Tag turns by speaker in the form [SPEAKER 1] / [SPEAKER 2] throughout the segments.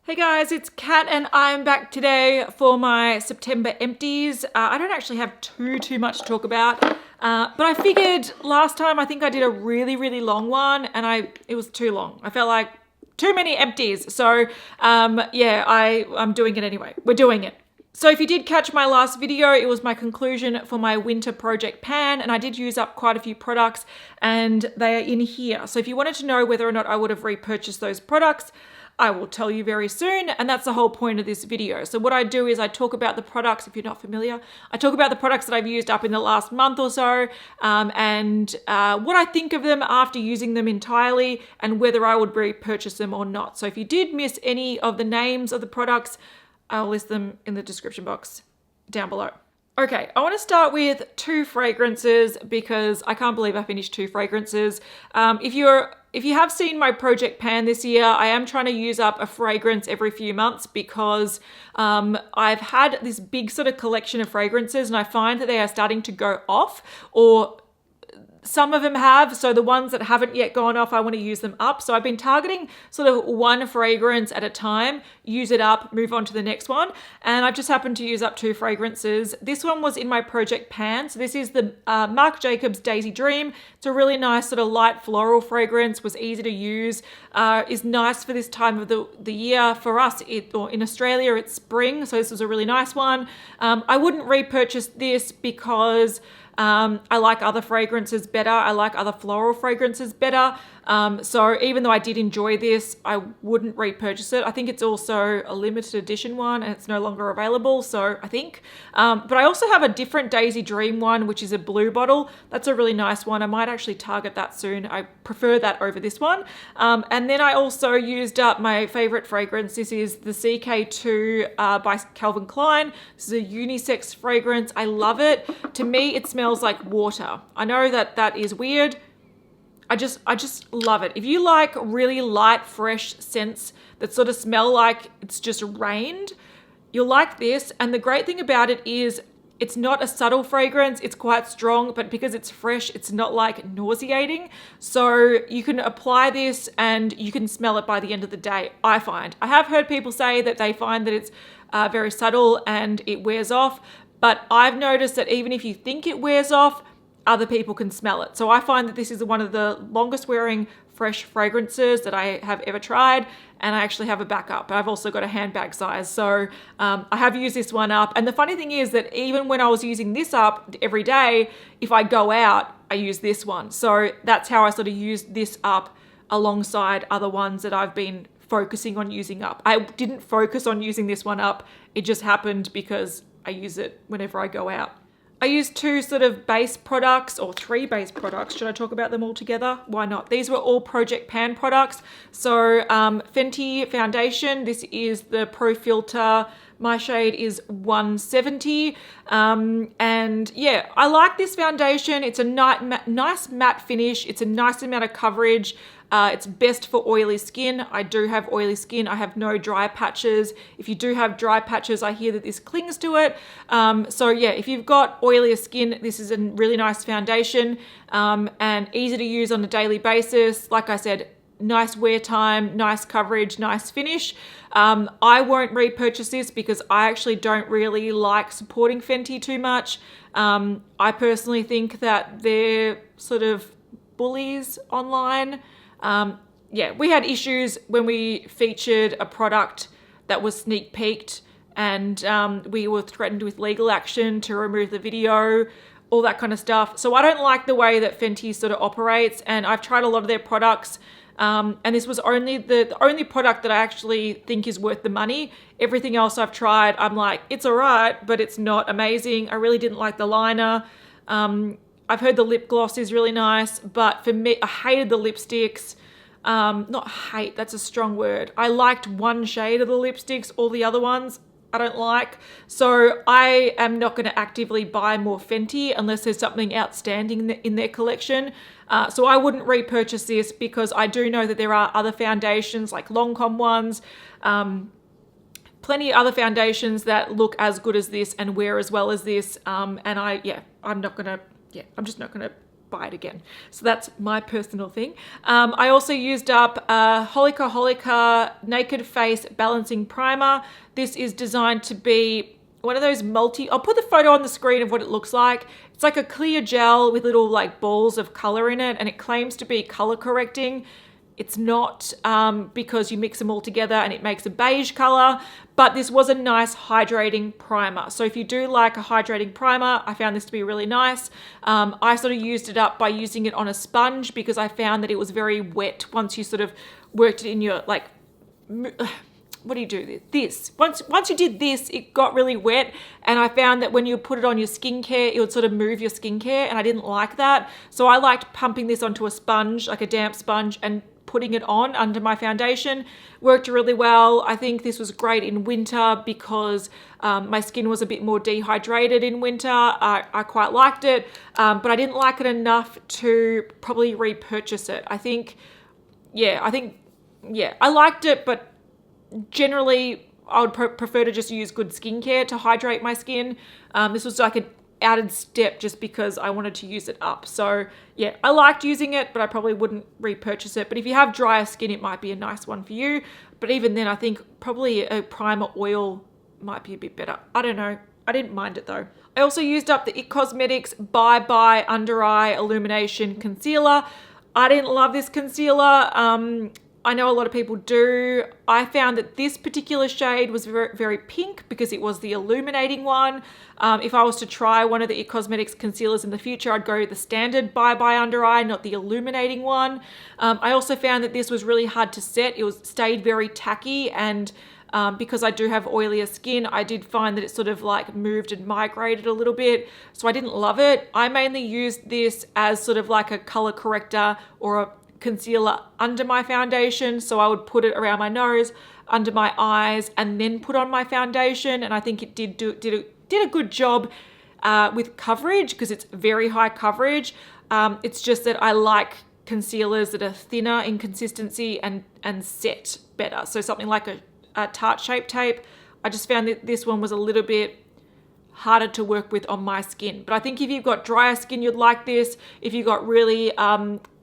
[SPEAKER 1] Hey guys, it's Kat and I'm back today for my September empties. I don't actually have too much to talk about, but I figured last time I think I did a really long one and it was too long. I felt like too many empties. So yeah, I'm doing it anyway. We're doing it. So if you did catch my last video, it was my conclusion for my winter project pan, and I did use up quite a few products and they are in here. So if you wanted to know whether or not I would have repurchased those products, I will tell you very soon, and that's the whole point of this video. So what I do is I talk about the products, if you're not familiar, I talk about the products that I've used up in the last month or so, and what I think of them after using them entirely, and whether I would repurchase them or not. So if you did miss any of the names of the products, I'll list them in the description box down below. Okay, I want to start with two fragrances because I can't believe I finished two fragrances. If you have seen my project pan this year, I am trying to use up a fragrance every few months because I've had this big sort of collection of fragrances and I find that they are starting to go off, or some of them have. So the ones that haven't yet gone off, I want to use them up. So I've been targeting sort of one fragrance at a time, use it up, move on to the next one. And I've just happened to use up two fragrances. This one was in my project pan. So this is the Marc Jacobs Daisy Dream. It's a really nice sort of light floral fragrance, was easy to use, is nice for this time of the year. For us, or in Australia, it's spring. So this was a really nice one. I wouldn't repurchase this because I like other fragrances better. I like other floral fragrances better. So even though I did enjoy this, I wouldn't repurchase it. I think it's also a limited edition one and it's no longer available. So I think, but I also have a different Daisy Dream one, which is a blue bottle. That's a really nice one. I might actually target that soon. I prefer that over this one. And then I also used up my favorite fragrance. This is the CK2 by Calvin Klein. This is a unisex fragrance. I love it. To me, it smells like water. I know that that is weird. I just love it. If you like really light, fresh scents that sort of smell like it's just rained, you'll like this. And the great thing about it is it's not a subtle fragrance. It's quite strong, but because it's fresh, it's not like nauseating. So you can apply this and you can smell it by the end of the day, I find. I have heard people say that they find that it's very subtle and it wears off, but I've noticed that even if you think it wears off, other people can smell it. So I find that this is one of the longest wearing fresh fragrances that I have ever tried, and I actually have a backup. I've also got a handbag size. So I have used this one up. And the funny thing is that even when I was using this up every day, if I go out, I use this one. So that's how I sort of use this up alongside other ones that I've been focusing on using up. I didn't focus on using this one up. It just happened because I use it whenever I go out. I used two sort of base products, or three base products. Should I talk about them all together? Why not? These were all Project Pan products. So Fenty Foundation, this is the Pro Filt'r. My shade is 170. And yeah, I like this foundation. It's a nice matte finish. It's a nice amount of coverage. It's best for oily skin. I do have oily skin. I have no dry patches. If you do have dry patches, I hear that this clings to it. So yeah, if you've got oilier skin, this is a really nice foundation and easy to use on a daily basis. Like I said, nice wear time, nice coverage, nice finish. I won't repurchase this because I actually don't really like supporting Fenty too much. I personally think that they're sort of bullies online. Yeah, we had issues when we featured a product that was sneak peeked and we were threatened with legal action to remove the video, all that kind of stuff. So I don't like the way that Fenty sort of operates, and I've tried a lot of their products. And this was only the only product that I actually think is worth the money. Everything else I've tried, I'm like, it's all right, but it's not amazing. I really didn't like the liner. I've heard the lip gloss is really nice, but for me, I hated the lipsticks. Not hate, that's a strong word. I liked one shade of the lipsticks, all the other ones I don't like. So I am not going to actively buy more Fenty unless there's something outstanding in their collection. So I wouldn't repurchase this because I do know that there are other foundations like Lancome ones, plenty of other foundations that look as good as this and wear as well as this. And I'm just not gonna buy it again. So that's my personal thing. I also used up Holika Naked Face Balancing Primer. This is designed to be one of those I'll put the photo on the screen of what it looks like. It's like a clear gel with little like balls of color in it, and it claims to be color correcting. It's not, because you mix them all together and it makes a beige color, but this was a nice hydrating primer. So if you do like a hydrating primer, I found this to be really nice. I sort of used it up by using it on a sponge because I found that it was very wet once you sort of worked it in your, like, what do you do? This. Once you did this, it got really wet, and I found that when you put it on your skincare, it would sort of move your skincare, and I didn't like that. So I liked pumping this onto a sponge, like a damp sponge, and putting it on under my foundation. Worked really well. I think this was great in winter because my skin was a bit more dehydrated in winter. I quite liked it, but I didn't like it enough to probably repurchase it. I liked it, but generally I would prefer to just use good skincare to hydrate my skin. This was like an added step just because I wanted to use it up. So yeah, I liked using it, but I probably wouldn't repurchase it. But if you have drier skin, it might be a nice one for you. But even then, I think probably a primer oil might be a bit better. I don't know. I didn't mind it though. I also used up the IT Cosmetics Bye Bye Under Eye Illumination Concealer. I didn't love this concealer. I know a lot of people do. I found that this particular shade was very, very pink because it was the illuminating one. If I was to try one of the IT Cosmetics concealers in the future, I'd go the standard Bye Bye Under Eye, not the illuminating one. I also found that this was really hard to set. It stayed very tacky, and because I do have oilier skin, I did find that it sort of like moved and migrated a little bit. So I didn't love it. I mainly used this as sort of like a color corrector or a concealer under my foundation. So I would put it around my nose, under my eyes, and then put on my foundation. And I think it did a good job with coverage because it's very high coverage. It's just that I like concealers that are thinner in consistency and set better. So something like a Tarte Shape Tape. I just found that this one was a little bit harder to work with on my skin. But I think if you've got drier skin, you'd like this. If you've got really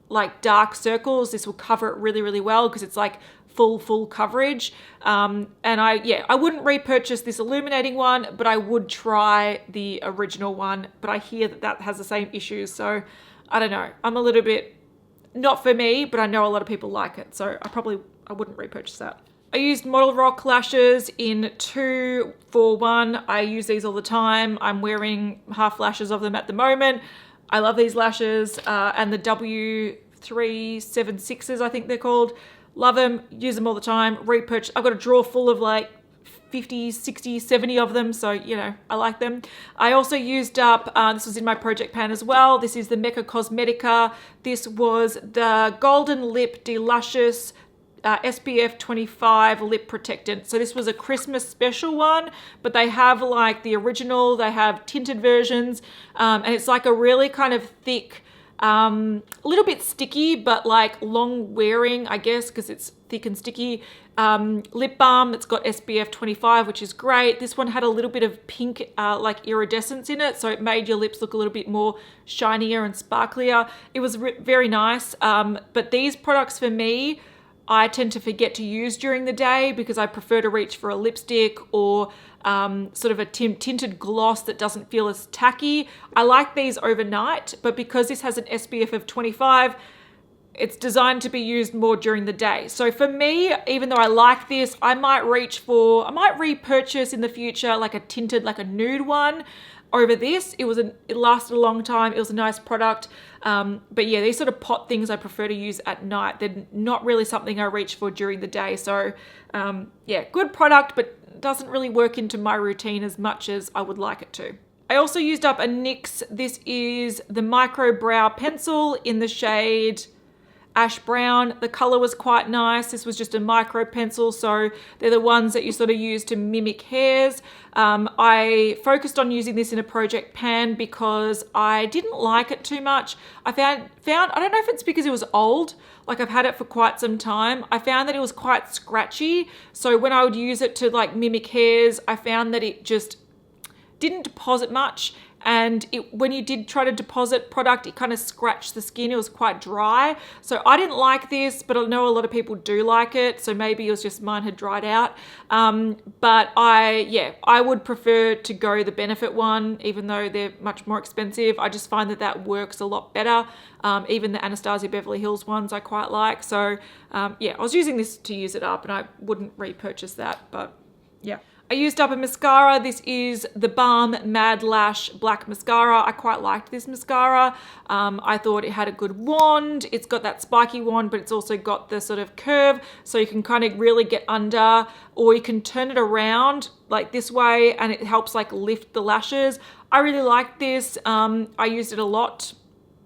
[SPEAKER 1] like dark circles, this will cover it really, really well because it's like full coverage. And I wouldn't repurchase this illuminating one, but I would try the original one. But I hear that has the same issues. So I don't know. I'm a little bit, not for me, but I know a lot of people like it. So I wouldn't repurchase that. I used Model Rock lashes in 2-for-1. I use these all the time. I'm wearing half lashes of them at the moment. I love these lashes, and the W376s, I think they're called. Love them, use them all the time, repurchase. I've got a drawer full of like 50, 60, 70 of them, so, you know, I like them. I also used up, this was in my project pan as well, this is the MECCA Cosmetica. This was the Golden Lip Luscious SPF 25 lip protectant. So this was a Christmas special one, but they have like the original, they have tinted versions, and it's like a really kind of thick, a little bit sticky, but like long wearing, I guess, because it's thick and sticky. Lip balm, it's got SPF 25, which is great. This one had a little bit of pink like iridescence in it, so it made your lips look a little bit more shinier and sparklier. It was very nice, but these products for me, I tend to forget to use during the day because I prefer to reach for a lipstick or sort of a tinted gloss that doesn't feel as tacky. I like these overnight, but because this has an SPF of 25, it's designed to be used more during the day. So for me, even though I like this, I might repurchase in the future like a tinted, like a nude one over this. It lasted a long time. It was a nice product. But yeah, these sort of pot things I prefer to use at night. They're not really something I reach for during the day. So yeah, good product, but doesn't really work into my routine as much as I would like it to. I also used up a NYX. This is the Micro Brow Pencil in the shade Ash Brown. The color was quite nice. This was just a micro pencil, so they're the ones that you sort of use to mimic hairs. I focused on using this in a project pan because I didn't like it too much. I found I don't know if it's because it was old, like I've had it for quite some time. I found that it was quite scratchy, so when I would use it to like mimic hairs, I found that it just didn't deposit much, and when you did try to deposit product, it kind of scratched the skin. It was quite dry. So I didn't like this, but I know a lot of people do like it. So maybe it was just mine had dried out. But I would prefer to go the Benefit one, even though they're much more expensive. I just find that works a lot better. Even the Anastasia Beverly Hills ones I quite like. So I was using this to use it up, and I wouldn't repurchase that, but yeah. I used up a mascara. This is the Balm Mad Lash Black Mascara. I quite liked this mascara. I thought it had a good wand. It's got that spiky wand, but it's also got the sort of curve, so you can kind of really get under, or you can turn it around like this way, and it helps like lift the lashes. I really liked this. I used it a lot.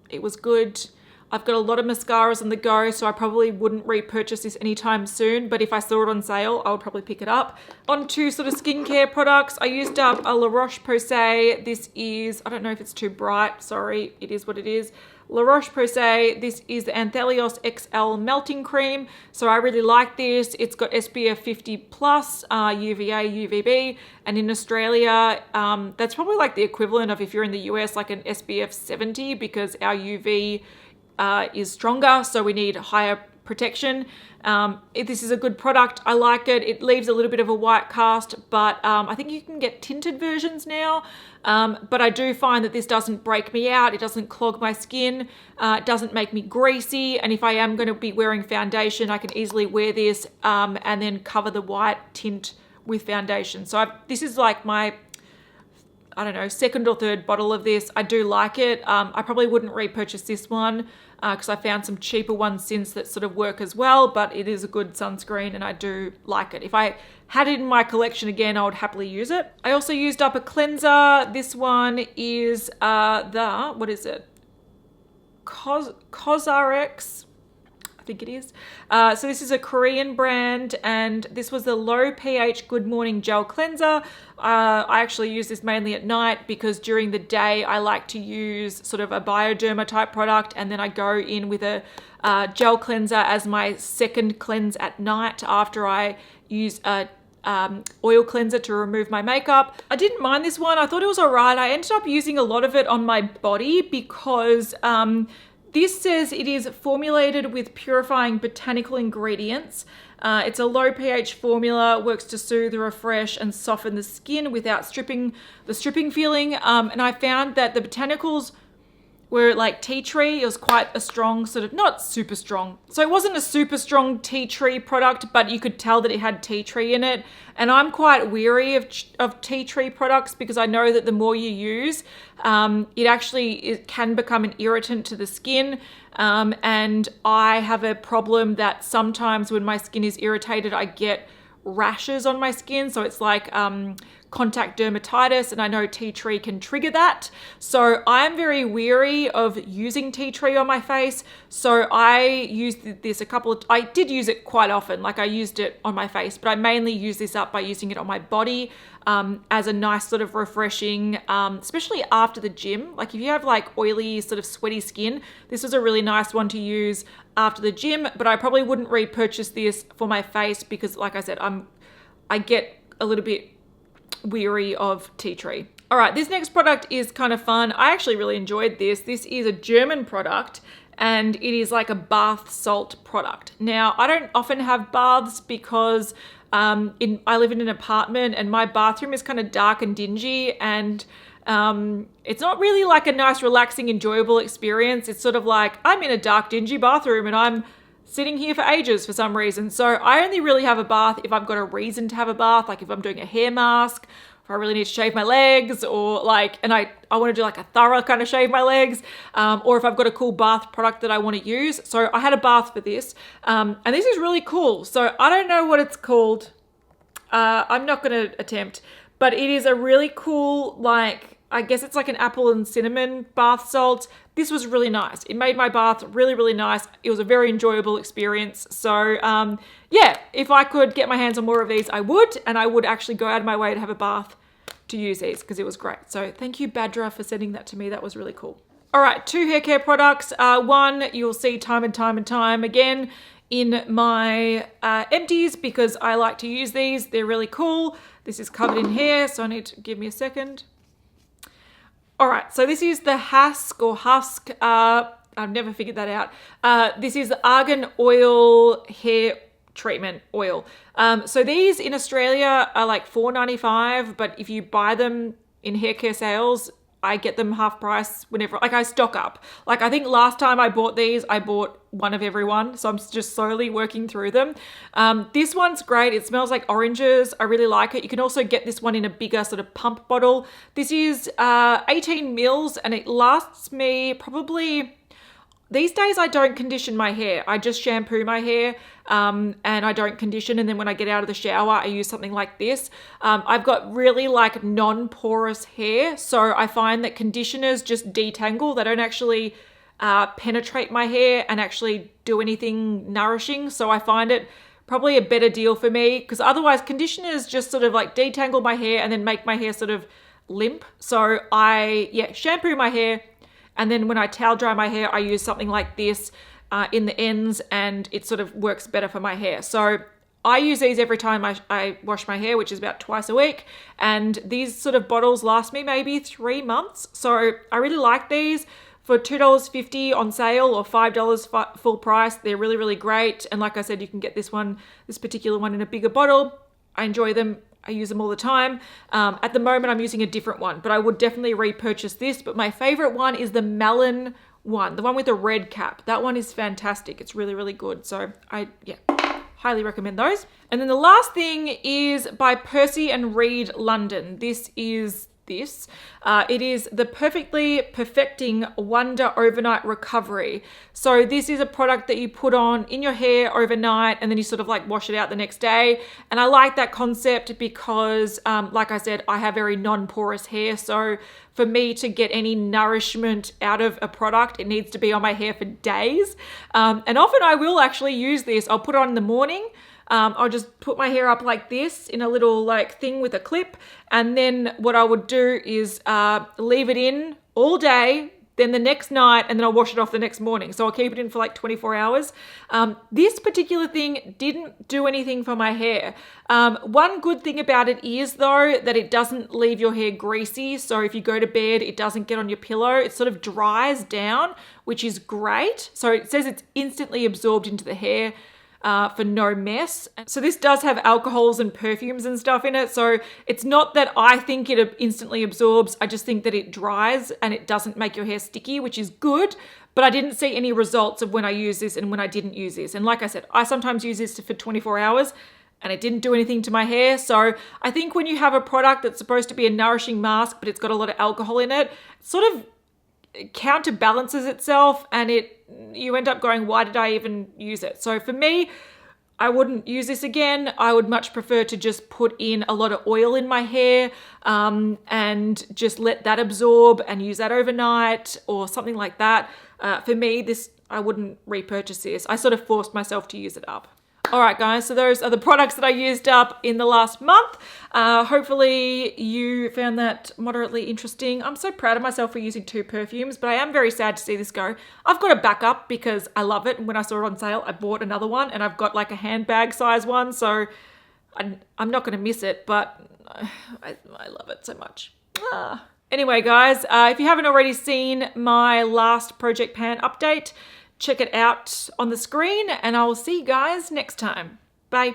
[SPEAKER 1] It was good. I've got a lot of mascaras on the go, so I probably wouldn't repurchase this anytime soon, but if I saw it on sale, I would probably pick it up. On to sort of skincare products, I used up a La Roche Posay. This is, I don't know if it's too bright, sorry, it is what it is. La Roche Posay, this is the Anthelios XL Melting Cream. So I really like this. It's got SPF 50 plus, UVA, UVB, and in Australia, that's probably like the equivalent of if you're in the US, like an SPF 70, because our UV is stronger, so we need higher protection. This is a good product. I like it. It leaves a little bit of a white cast, but I think you can get tinted versions now. But I do find that this doesn't break me out. It doesn't clog my skin. It doesn't make me greasy. And if I am going to be wearing foundation, I can easily wear this and then cover the white tint with foundation. So this is like my, I don't know, second or third bottle of this. I do like it. I probably wouldn't repurchase this one because I found some cheaper ones since that sort of work as well, but it is a good sunscreen and I do like it. If I had it in my collection again, I would happily use it. I also used up a cleanser. This one is what is it? Cosrx. I think it is. So this is a Korean brand, and this was the low pH Good Morning Gel Cleanser. I actually use this mainly at night because during the day I like to use sort of a Bioderma type product, and then I go in with a gel cleanser as my second cleanse at night after I use a oil cleanser to remove my makeup. I didn't mind this one. I thought it was all right. I ended up using a lot of it on my body because this says it is formulated with purifying botanical ingredients. It's a low pH formula, works to soothe, refresh, and soften the skin without the stripping feeling. And I found that the botanicals were like tea tree. It was quite a strong sort of, not super strong. So it wasn't a super strong tea tree product, but you could tell that it had tea tree in it. And I'm quite weary of tea tree products because I know that the more you use, it can become an irritant to the skin. And I have a problem that sometimes when my skin is irritated, I get rashes on my skin. So it's like contact dermatitis, and I know tea tree can trigger that. So I'm very weary of using tea tree on my face. So I used this I did use it quite often, like I used it on my face, but I mainly use this up by using it on my body as a nice sort of refreshing, especially after the gym. Like if you have like oily sort of sweaty skin, this was a really nice one to use after the gym, but I probably wouldn't repurchase this for my face because like I said, I get a little bit weary of tea tree. All right, this next product is kind of fun. I actually really enjoyed this. This is a German product and it is like a bath salt product. Now, I don't often have baths because I live in an apartment and my bathroom is kind of dark and dingy, and it's not really like a nice, relaxing, enjoyable experience. It's sort of like I'm in a dark, dingy bathroom and I'm sitting here for ages for some reason. So I only really have a bath if I've got a reason to have a bath, like if I'm doing a hair mask, if I really need to shave my legs, or like, and I want to do like a thorough kind of shave my legs, or if I've got a cool bath product that I want to use. So I had a bath for this, and this is really cool. So I don't know what it's called. I'm not going to attempt, but it is a really cool, like, I guess it's like an apple and cinnamon bath salt. This was really nice. It made my bath really, really nice. It was a very enjoyable experience. So yeah, if I could get my hands on more of these, I would. And I would actually go out of my way to have a bath to use these because it was great. So thank you, Badra, for sending that to me. That was really cool. All right, 2 hair care products. One you'll see time and time again in my empties because I like to use these. They're really cool. This is covered in hair, so I need to give me a second. All right, so this is the Husk. I've never figured that out. This is the Argan Oil Hair Treatment Oil. So these in Australia are like $4.95, but if you buy them in hair care sales, I get them half price whenever, like I stock up. Like I think last time I bought these, I bought one of every one. So I'm just slowly working through them. This one's great. It smells like oranges. I really like it. You can also get this one in a bigger sort of pump bottle. This is 18 mils and it lasts me probably... These days I don't condition my hair. I just shampoo my hair and I don't condition. And then when I get out of the shower, I use something like this. I've got really like non-porous hair. So I find that conditioners just detangle. They don't actually penetrate my hair and actually do anything nourishing. So I find it probably a better deal for me because otherwise conditioners just sort of like detangle my hair and then make my hair sort of limp. So I shampoo my hair. And then when I towel dry my hair, I use something like this in the ends and it sort of works better for my hair. So I use these every time I wash my hair, which is about twice a week. And these sort of bottles last me maybe 3 months. So I really like these for $2.50 on sale or $5 full price. They're really, really great. And like I said, you can get this particular one in a bigger bottle. I enjoy them. I use them all the time. At the moment, I'm using a different one, but I would definitely repurchase this. But my favorite one is the melon one, the one with the red cap. That one is fantastic. It's really, really good. So I highly recommend those. And then the last thing is by Percy and Reed London. This is this. It is the Perfectly Perfecting Wonder Overnight Recovery. So this is a product that you put on in your hair overnight and then you sort of like wash it out the next day. And I like that concept because like I said, I have very non-porous hair. So for me to get any nourishment out of a product, it needs to be on my hair for days. And often I will actually use this. I'll put it on in the morning. I'll just put my hair up like this in a little like thing with a clip. And then what I would do is leave it in all day, then the next night, and then I'll wash it off the next morning. So I'll keep it in for like 24 hours. This particular thing didn't do anything for my hair. One good thing about it is though, that it doesn't leave your hair greasy. So if you go to bed, it doesn't get on your pillow. It sort of dries down, which is great. So it says it's instantly absorbed into the hair. For no mess. So this does have alcohols and perfumes and stuff in it. So it's not that I think it instantly absorbs. I just think that it dries and it doesn't make your hair sticky, which is good. But I didn't see any results of when I use this and when I didn't use this. And like I said, I sometimes use this for 24 hours and it didn't do anything to my hair. So I think when you have a product that's supposed to be a nourishing mask, but it's got a lot of alcohol in it, it sort of counterbalances itself and you end up going, why did I even use it? So for me, I wouldn't use this again. I would much prefer to just put in a lot of oil in my hair and just let that absorb and use that overnight or something like that. For me, I wouldn't repurchase this. I sort of forced myself to use it up. All right, guys, so those are the products that I used up in the last month. Hopefully you found that moderately interesting. I'm so proud of myself for using 2 perfumes, but I am very sad to see this go. I've got a backup because I love it. And when I saw it on sale, I bought another one and I've got like a handbag size one. So I'm not going to miss it, but I love it so much. Anyway, guys, if you haven't already seen my last Project Pan update, check it out on the screen and I will see you guys next time. Bye.